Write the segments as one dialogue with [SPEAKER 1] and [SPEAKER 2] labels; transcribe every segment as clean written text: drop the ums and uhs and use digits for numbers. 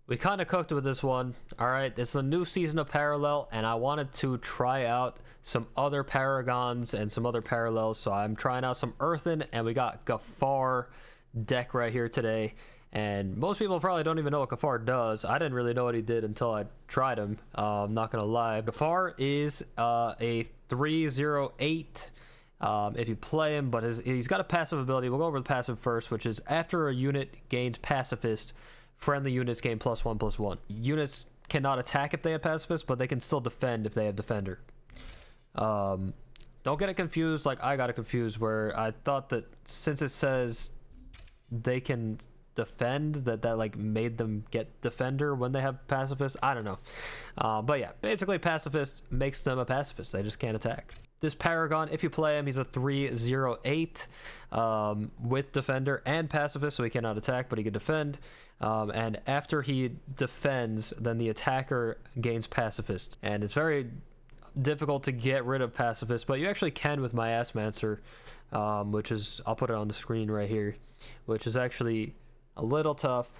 [SPEAKER 1] We kind of cooked with this one. All right, it's the new season of Parallel, and I wanted to try out some other Paragons and some other Parallels, so I'm trying out some Earthen, and we got Gaffar deck right here today. And most people probably don't even know what Gaffar does. I didn't really know what he did until I tried him. I'm not gonna lie. Gaffar is a 3/08 if you play him, but he's got a passive ability. We'll go over the passive first, which is after a unit gains Pacifist, friendly units gain +1/+1. Units cannot attack if they have Pacifist, but they can still defend if they have Defender. Don't get it confused like I got it confused, where I thought that since it says they can defend, that like made them get Defender when they have Pacifist. I don't know. But yeah, basically Pacifist makes them a Pacifist. They just can't attack. This Paragon, if you play him, he's a 3/08 with Defender and Pacifist, so he cannot attack, but he can defend. And after he defends, then the attacker gains Pacifist. And it's very difficult to get rid of Pacifist, but you actually can with my Assmancer, which is, I'll put it on the screen right here, which is actually a little tough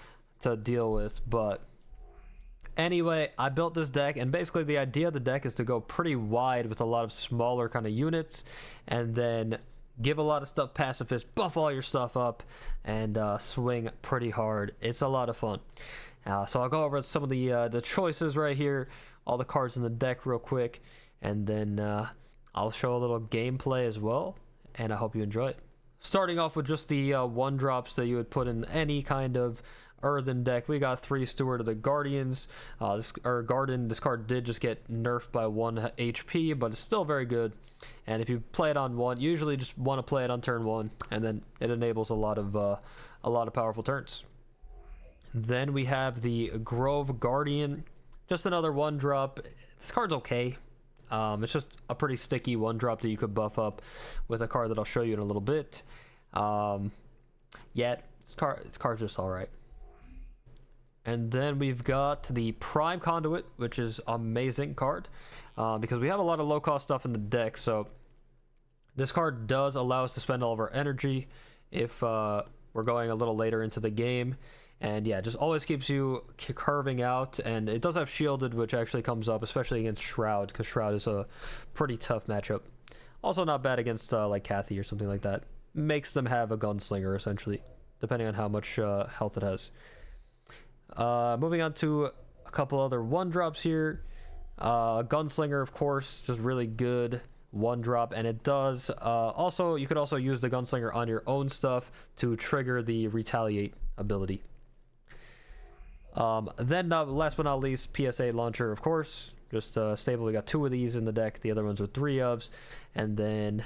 [SPEAKER 1] to deal with. But anyway, I built this deck, and basically the idea of the deck is to go pretty wide with a lot of smaller kind of units, and then give a lot of stuff Pacifist, buff all your stuff up, and swing pretty hard. It's a lot of fun. So I'll go over some of the choices right here, all the cards in the deck real quick, and then I'll show a little gameplay as well, and I hope you enjoy it. Starting off with just the one drops that you would put in any kind of Earthen deck, we got 3 Steward of the Guardians. This card did just get nerfed by 1 HP, but it's still very good. And if you play it on one, you usually just want to play it on turn 1, and then it enables a lot of powerful turns. Then we have the Grove Guardian, just another 1-drop. This card's okay. It's just a pretty sticky 1-drop that you could buff up with a card that I'll show you in a little bit. Yeah, this card's just all right. And then we've got the Prime Conduit, which is amazing card, because we have a lot of low-cost stuff in the deck. So this card does allow us to spend all of our energy if we're going a little later into the game. And yeah, just always keeps you curving out. And it does have Shielded, which actually comes up, especially against Shroud, because Shroud is a pretty tough matchup. Also not bad against like Kathy or something like that. Makes them have a Gunslinger, essentially, depending on how much health it has. Moving on to a couple other 1-drops here. Gunslinger, of course, just really good 1-drop, and it does also, you could also use the Gunslinger on your own stuff to trigger the Retaliate ability. Then last but not least, PSA Launcher, of course, just stable. We got 2 of these in the deck, the other ones are 3 ofs, and then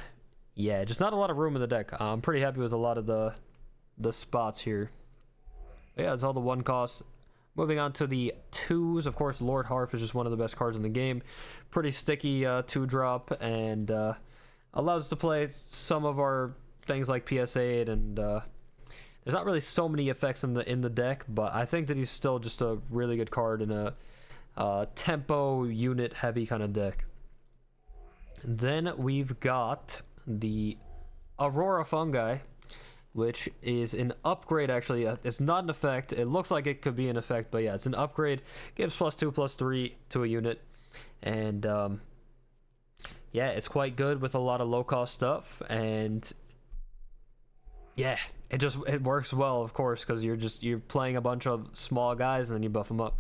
[SPEAKER 1] yeah, just not a lot of room in the deck. I'm pretty happy with a lot of the spots here. But yeah, it's all the 1 cost. Moving on to the 2s, of course, Lord Harf is just one of the best cards in the game. Pretty sticky 2-drop, and allows us to play some of our things like PSA, and there's not really so many effects in the deck, but I think that he's still just a really good card in a tempo unit heavy kind of deck. Then we've got the Aurora Fungi, which is an upgrade. Actually, it's not an effect. It looks like it could be an effect, but yeah, it's an upgrade. Gives +2/+3 to a unit, and yeah, it's quite good with a lot of low-cost stuff. And yeah, it works well, of course, because you're playing a bunch of small guys and then you buff them up.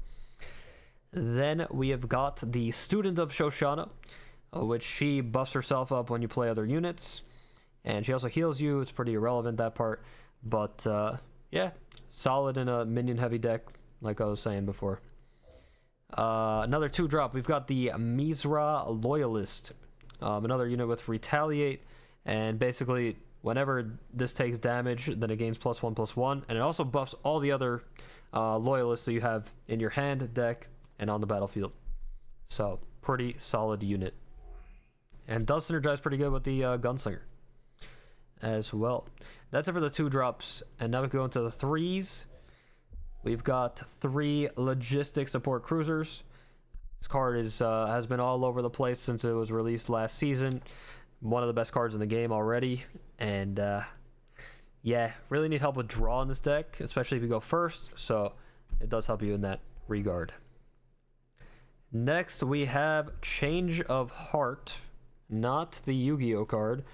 [SPEAKER 1] Then we have got the Student of Shoshana, which she buffs herself up when you play other units. And she also heals you. It's pretty irrelevant, that part. But yeah, solid in a minion-heavy deck, like I was saying before. Another 2-drop. We've got the Mizra Loyalist. Another unit with Retaliate. And basically, whenever this takes damage, then it gains +1/+1. And it also buffs all the other Loyalists that you have in your hand, deck, and on the battlefield. So, pretty solid unit. And does synergize pretty good with the Gunslinger as well. That's it for the 2-drops, and now we go into the 3s. We've got 3 Logistic Support Cruisers. This card has been all over the place since it was released last season. One of the best cards in the game already, and yeah, really need help with draw in this deck, especially if you go first, so it does help you in that. Regard. Next, we have Change of Heart, not the Yu-Gi-Oh card.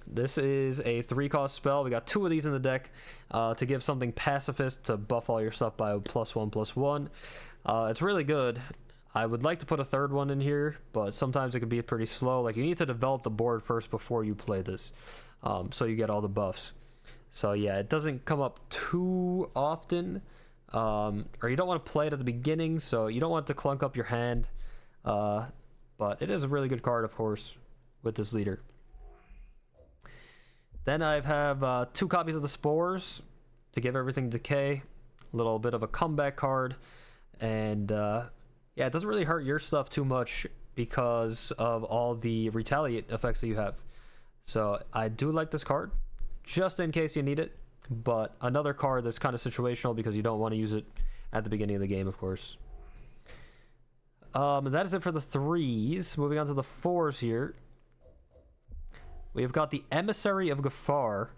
[SPEAKER 1] This is a 3-cost spell. We got 2 of these in the deck to give something pacifist to buff all your stuff by +1/+1. It's really good. I would like to put a 3rd one in here, but sometimes it can be pretty slow. Like, you need to develop the board first before you play this, so you get all the buffs. So yeah, it doesn't come up too often. Or you don't want to play it at the beginning, so you don't want to clunk up your hand. But it is a really good card, of course, with this leader. Then I have 2 copies of the Spores to give everything decay. A little bit of a comeback card. And yeah, it doesn't really hurt your stuff too much because of all the retaliate effects that you have. So I do like this card, just in case you need it. But another card that's kind of situational because you don't want to use it at the beginning of the game, of course. That is it for the 3s. Moving on to the 4s here. We've got the Emissary of Gaffar,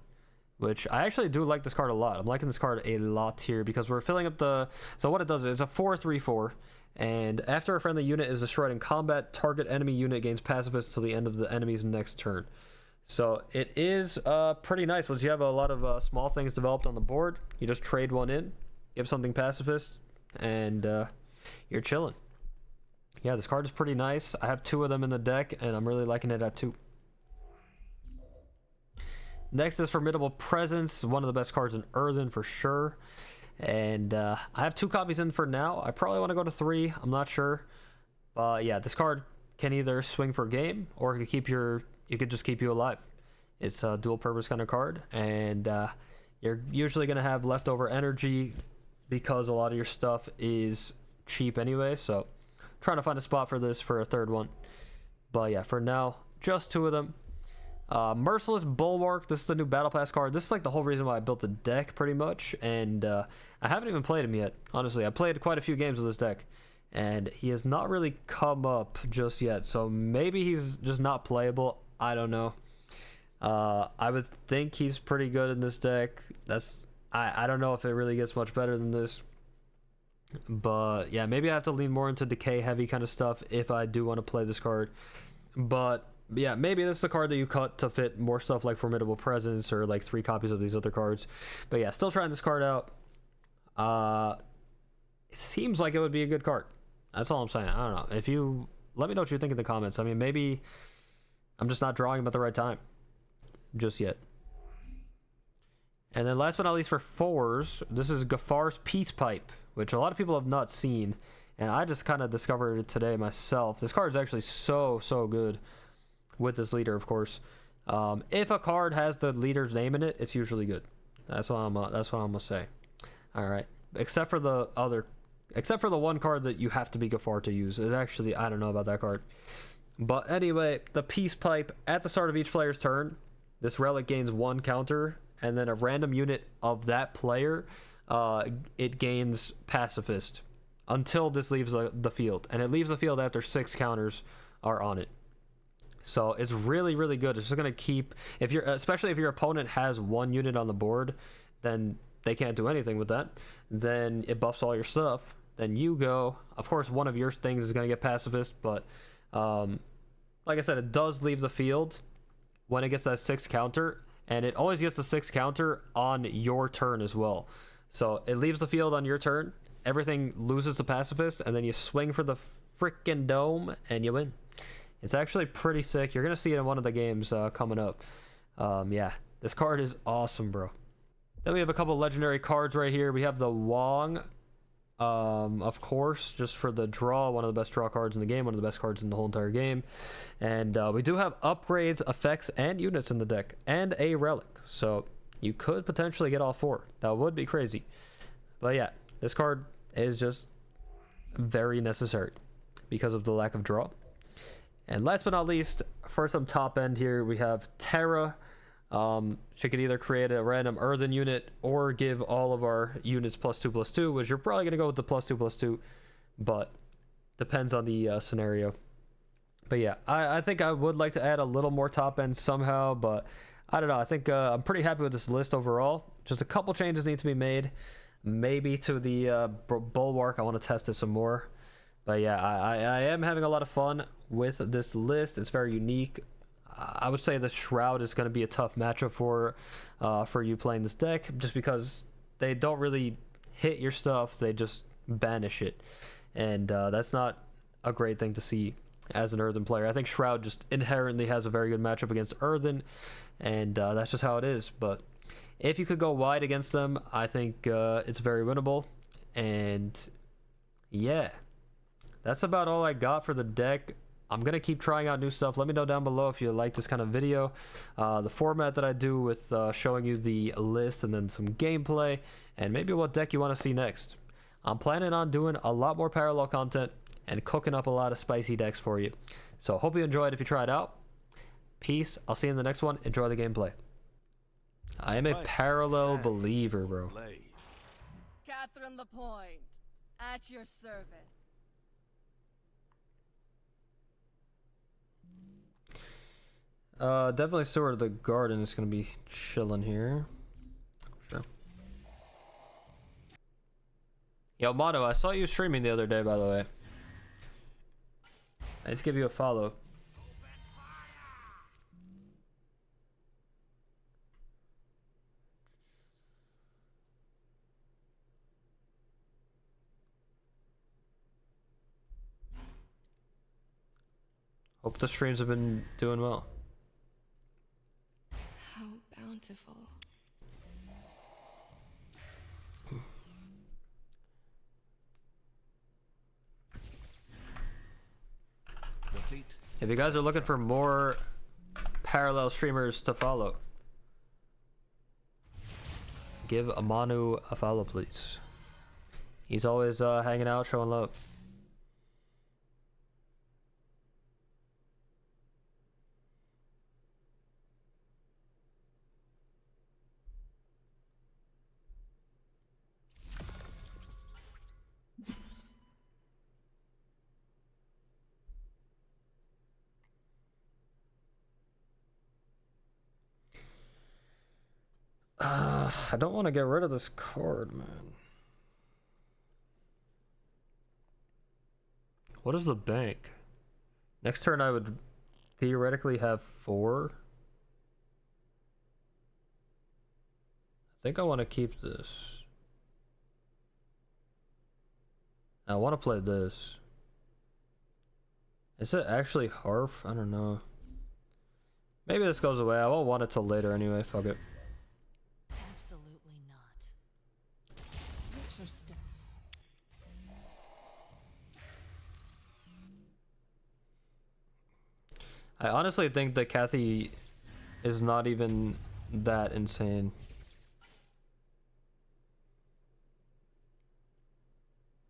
[SPEAKER 1] which I actually do like this card a lot. I'm liking this card a lot here because we're filling up the... So what it does is a 4/3/4. And after a friendly unit is destroyed in combat, target enemy unit gains pacifist till the end of the enemy's next turn. So it is pretty nice. Once you have a lot of small things developed on the board, you just trade one in, give something pacifist, and you're chilling. Yeah, this card is pretty nice. I have 2 of them in the deck, and I'm really liking it at 2. Next is Formidable Presence, one of the best cards in Earthen for sure. And I have 2 copies in for now. I probably want to go to 3. I'm not sure. But yeah, this card can either swing for game, or it could keep your... It could just keep you alive. It's a dual purpose kind of card, and you're usually going to have leftover energy because a lot of your stuff is cheap anyway, so trying to find a spot for this for a 3rd one. But yeah, for now, just 2 of them. Merciless Bulwark, this is the new Battle Pass card. This is like the whole reason why I built the deck pretty much, and I haven't even played him yet, honestly. I played quite a few games with this deck, and he has not really come up just yet, so maybe he's just not playable. I don't know. I would think he's pretty good in this deck. I don't know if it really gets much better than this. But yeah, maybe I have to lean more into decay heavy kind of stuff if I do want to play this card. But yeah, maybe this is the card that you cut to fit more stuff like Formidable Presence or like 3 copies of these other cards. But yeah, still trying this card out. It seems like it would be a good card. That's all I'm saying. I don't know. If you let me know what you think in the comments. I mean, maybe I'm just not drawing them at the right time just yet. And then last but not least for 4s, this is Gaffar's Peace Pipe, which a lot of people have not seen, and I just kind of discovered it today myself. This card is actually so good with this leader, of course. If a card has the leader's name in it, it's usually good. That's what I'm gonna say. All right, except for the one card that you have to be Gaffar to use. It's actually, I don't know about that card. But anyway, the Peace Pipe, at the start of each player's turn, this relic gains 1 counter, and then a random unit of that player, it gains pacifist until this leaves the field. And it leaves the field after 6 counters are on it. So it's really good. It's just going to keep, especially if your opponent has 1 unit on the board, then they can't do anything with that. Then it buffs all your stuff. Then you go, of course, one of your things is going to get pacifist, but like I said, it does leave the field when it gets that 6 counter, and it always gets the 6 counter on your turn as well. So it leaves the field on your turn, everything loses the pacifist, and then you swing for the freaking dome and you win. It's actually pretty sick. You're gonna see it in one of the games coming up. Yeah, this card is awesome, bro. Then we have a couple legendary cards right here. We have the Wong. Of course, just for the draw, one of the best draw cards in the game, one of the best cards in the whole entire game. And we do have upgrades, effects, and units in the deck, and a relic. So you could potentially get all 4. That would be crazy. But yeah, this card is just very necessary because of the lack of draw. And last but not least, for some top end here, we have Terra. She could either create a random earthen unit or give all of our units +2/+2, which you're probably going to go with the +2/+2, but depends on the scenario. But yeah, I think I would like to add a little more top end somehow, but I don't know. I think I'm pretty happy with this list overall. Just a couple changes need to be made. maybe to the Bulwark. I want to test it some more. But yeah, I am having a lot of fun with this list. It's very unique. I would say the Shroud is going to be a tough matchup for you playing this deck, just because they don't really hit your stuff. They just banish it. And that's not a great thing to see as an Earthen player. I think Shroud just inherently has a very good matchup against Earthen, and that's just how it is. But if you could go wide against them, I think it's very winnable. And yeah, that's about all I got for the deck. I'm going to keep trying out new stuff. Let me know down below if you like this kind of video. The format that I do with showing you the list and then some gameplay, and maybe what deck you want to see next. I'm planning on doing a lot more parallel content and cooking up a lot of spicy decks for you. So hope you enjoyed if you try it out. Peace. I'll see you in the next one. Enjoy the gameplay. I am a parallel believer, bro.
[SPEAKER 2] Catherine the Point, at your service.
[SPEAKER 1] Definitely Sword of the Garden is going to be chilling here. Sure. Yo, Mono, I saw you streaming the other day, by the way. I need to give you a follow. Hope the streams have been doing well.
[SPEAKER 2] How bountiful.
[SPEAKER 1] If you guys are looking for more parallel streamers to follow, give Amanu a follow, please. He's always hanging out, showing love. I don't want to get rid of this card, man. What is the bank? Next turn I would theoretically have 4. I think I want to keep this. I want to play this. Is it actually Harf? I don't know. Maybe this goes away. I won't want it till later anyway. Fuck it.
[SPEAKER 2] Absolutely not. Switch your step.
[SPEAKER 1] I honestly think that Kathy is not even that insane.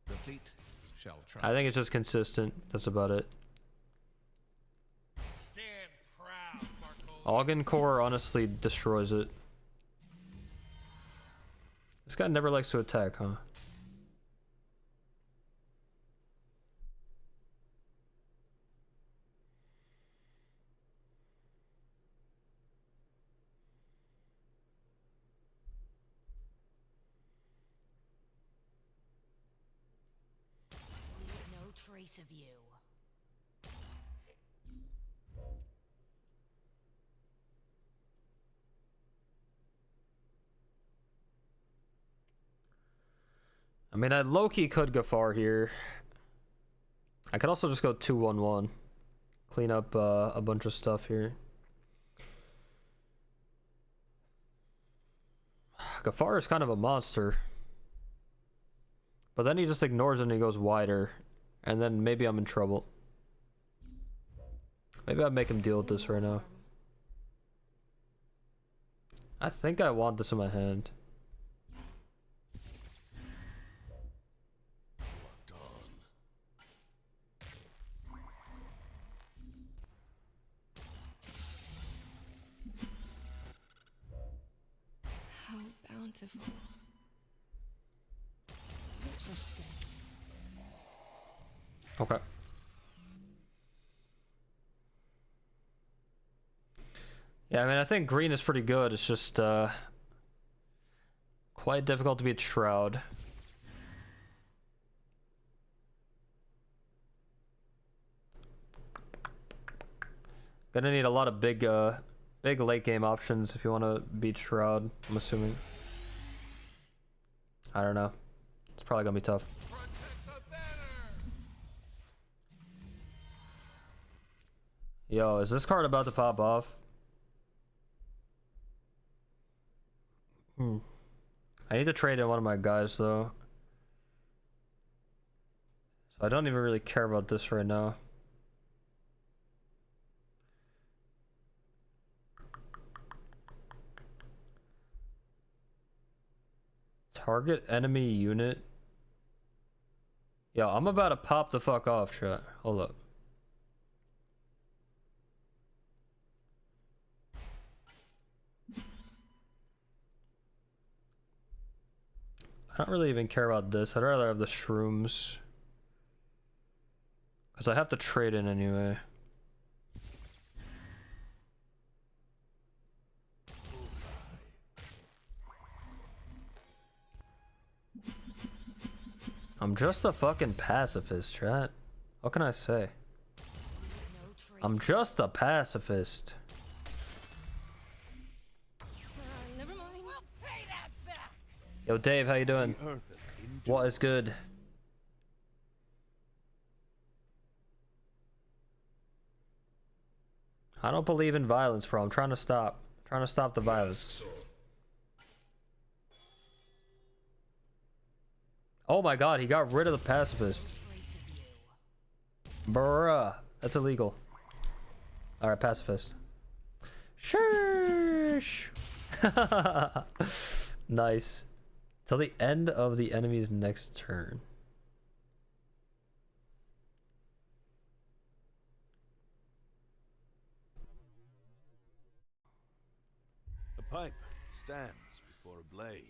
[SPEAKER 3] The fleet shall try.
[SPEAKER 1] I think it's just consistent. That's about it.
[SPEAKER 3] Stand proud, Marco.
[SPEAKER 1] Augencore honestly destroys it. This guy never likes to attack, huh?
[SPEAKER 2] Leave no trace of you.
[SPEAKER 1] I mean, I low-key could Gaffar here. I could also just go 2-1-1. Clean up a bunch of stuff here. Gaffar is kind of a monster. But then he just ignores it and he goes wider. And then maybe I'm in trouble. Maybe I'll make him deal with this right now. I think I want this in my hand.
[SPEAKER 2] How bountiful. Interesting.
[SPEAKER 1] Okay. Yeah, I mean, I think green is pretty good. It's just quite difficult to beat Shroud. Gonna need a lot of big late game options if you want to beat Shroud, I'm assuming. I don't know. It's probably gonna be tough. Yo, is this card about to pop off? I need to trade in one of my guys though. So I don't even really care about this right now. Target enemy unit. Yo, I'm about to pop the fuck off, chat. Hold up. I don't really even care about this. I'd rather have the shrooms. Because I have to trade in anyway. I'm just a fucking pacifist, chat. What can I say? I'm just a pacifist.
[SPEAKER 2] Never mind. We'll pay that back.
[SPEAKER 1] Yo, Dave, how you doing? What is good? I don't believe in violence, bro. I'm trying to stop the violence. Oh my god, he got rid of the pacifist. Bruh, that's illegal. Alright, pacifist. Shush. Nice. Till the end of the enemy's next turn.
[SPEAKER 4] A pipe stands before a blade.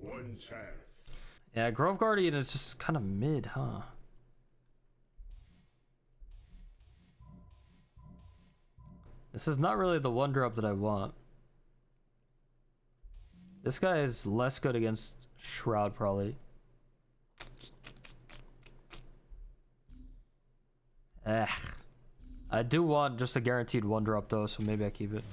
[SPEAKER 5] One chance.
[SPEAKER 1] Yeah, Grove Guardian is just kind of mid, huh? This is not really the one drop that I want. This guy is less good against Shroud, probably. I do want just a guaranteed one drop though, so maybe I keep it.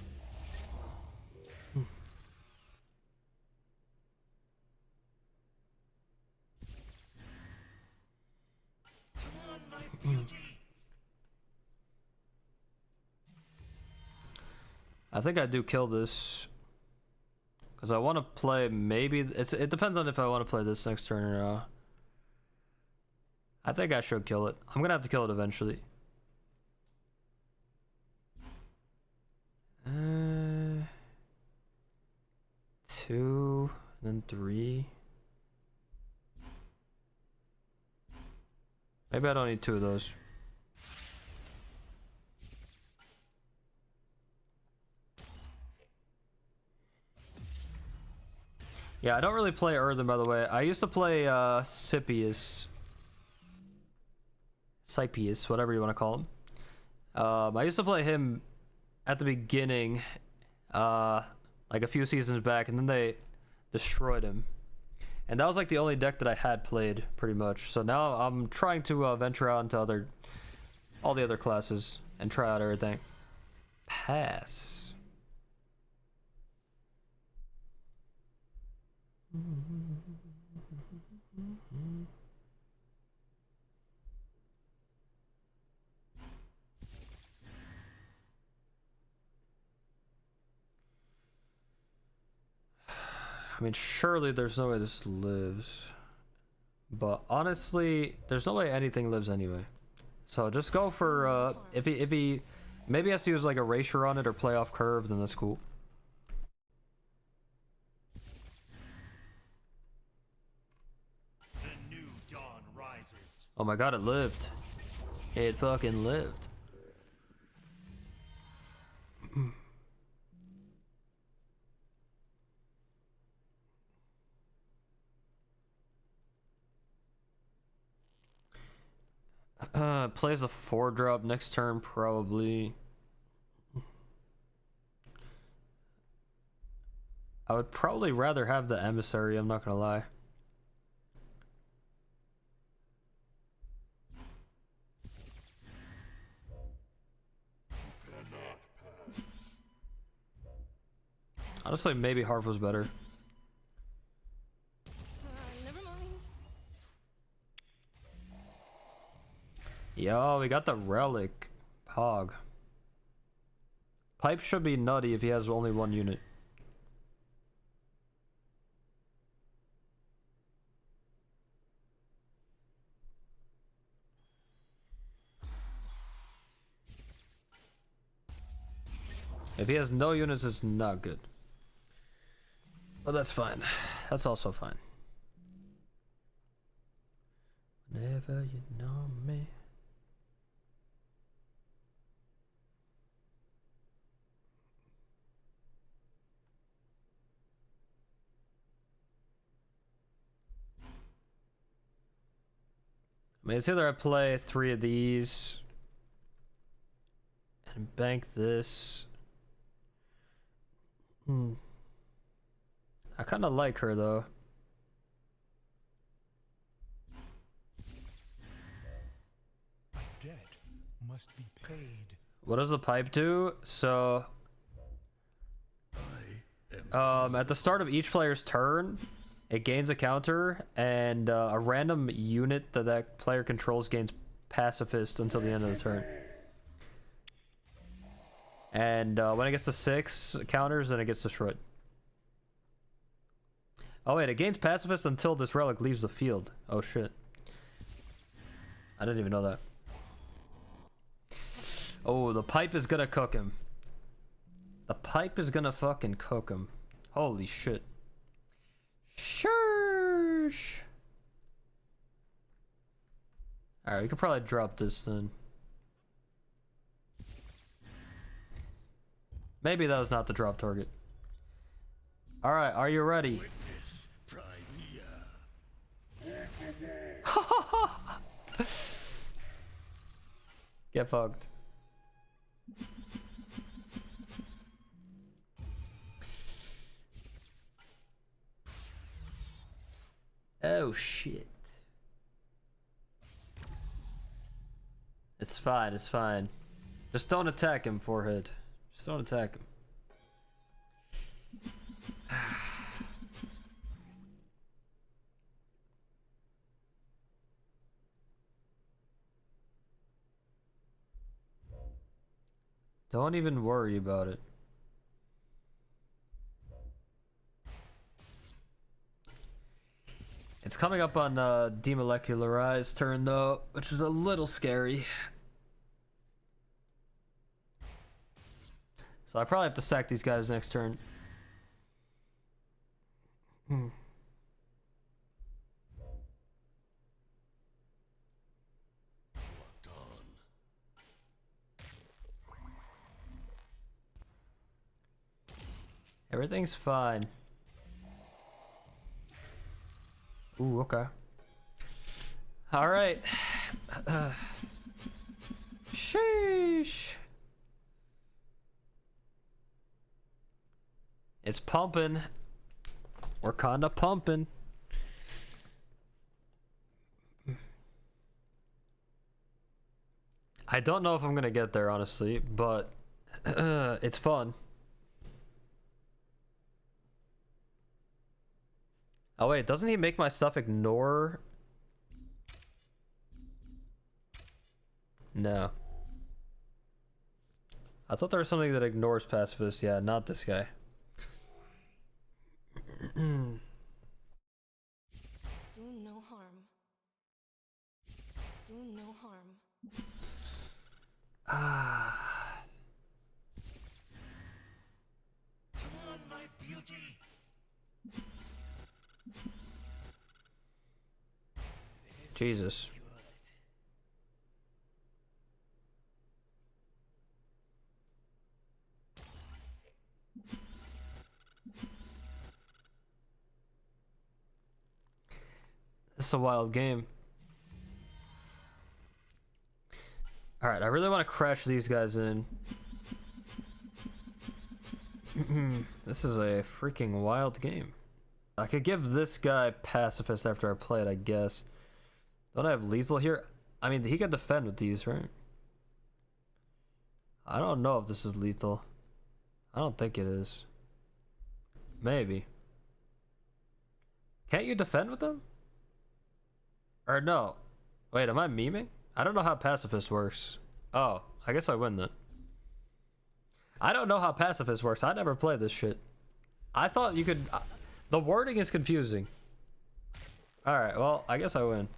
[SPEAKER 1] I think I do kill this because I want to play. Maybe it depends on if I want to play this next turn or not. I think I should kill it. I'm gonna have to kill it eventually. 2, then 3. Maybe I don't need 2 of those. Yeah, I don't really play Earthen, by the way. I used to play Scipius, whatever you want to call him. I used to play him at the beginning, like a few seasons back, and then they destroyed him. And that was like the only deck that I had played, pretty much. So now I'm trying to venture out into all the other classes and try out everything. Pass. I mean, surely there's no way this lives. But honestly, there's no way anything lives anyway. So just go for, if he maybe has to use like Erasure on it or play off curve, then that's cool.
[SPEAKER 5] The new dawn rises.
[SPEAKER 1] Oh my god, it lived. It fucking lived. Plays a 4-drop next turn, probably. I would probably rather have the emissary, I'm not gonna lie. Honestly, maybe Harv was better.
[SPEAKER 2] Never mind.
[SPEAKER 1] Yo, we got the relic. Hog. Pipe should be nutty if he has only one unit. If he has no units, it's not good. But that's fine. That's also fine. Whenever you know me. I mean, it's either I play 3 of these and bank this. I kind of like her though.
[SPEAKER 5] A debt must be paid.
[SPEAKER 1] What does the pipe do? So, at the start of each player's turn, it gains a counter, and a random unit that player controls gains pacifist until the end of the turn. And when it gets to 6 counters, then it gets destroyed. Oh wait, it gains pacifist until this relic leaves the field. Oh shit. I didn't even know that. Oh, the pipe is gonna cook him. The pipe is gonna fucking cook him. Holy shit. Shush. Alright, we could probably drop this then. Maybe that was not the drop target. Alright, are you ready? Get fucked. Oh shit. It's fine, it's fine. Just don't attack him, forehead. Just don't attack him. Don't even worry about it. It's coming up on Demolecularize turn though, which is a little scary. So I probably have to sack these guys next turn. Everything's fine. Ooh, okay. All right. Sheesh. It's pumping. We're kinda pumping. I don't know if I'm gonna get there, honestly, but it's fun. Oh wait, doesn't he make my stuff ignore? No. I thought there was something that ignores pacifist. Yeah, not this guy.
[SPEAKER 2] Do no harm. Do no harm.
[SPEAKER 1] Ah.
[SPEAKER 5] Come on, my beauty.
[SPEAKER 1] Jesus. This is a wild game. Alright, I really want to crash these guys in. This is a freaking wild game. I could give this guy pacifist after I play it, I guess. Don't I have lethal here? I mean, he can defend with these, right? I don't know if this is lethal. I don't think it is. Maybe. Can't you defend with them? Or no. Wait, am I memeing? I don't know how pacifist works. Oh, I guess I win then. I don't know how pacifist works. I never played this shit. I thought you could... the wording is confusing. Alright, well, I guess I win.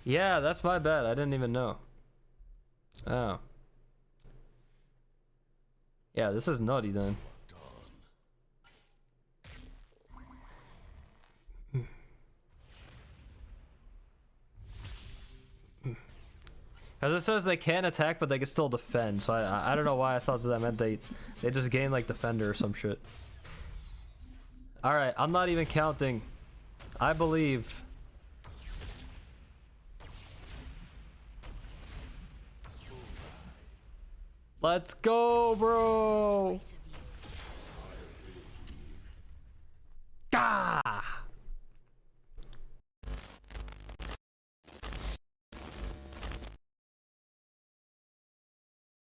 [SPEAKER 1] Yeah, that's my bad. I didn't even know. Oh. Yeah, this is nutty then. As it says they can attack, but they can still defend. So I don't know why I thought that meant they just gain like defender or some shit. All right, I'm not even counting. I believe. Let's go, bro. Gah!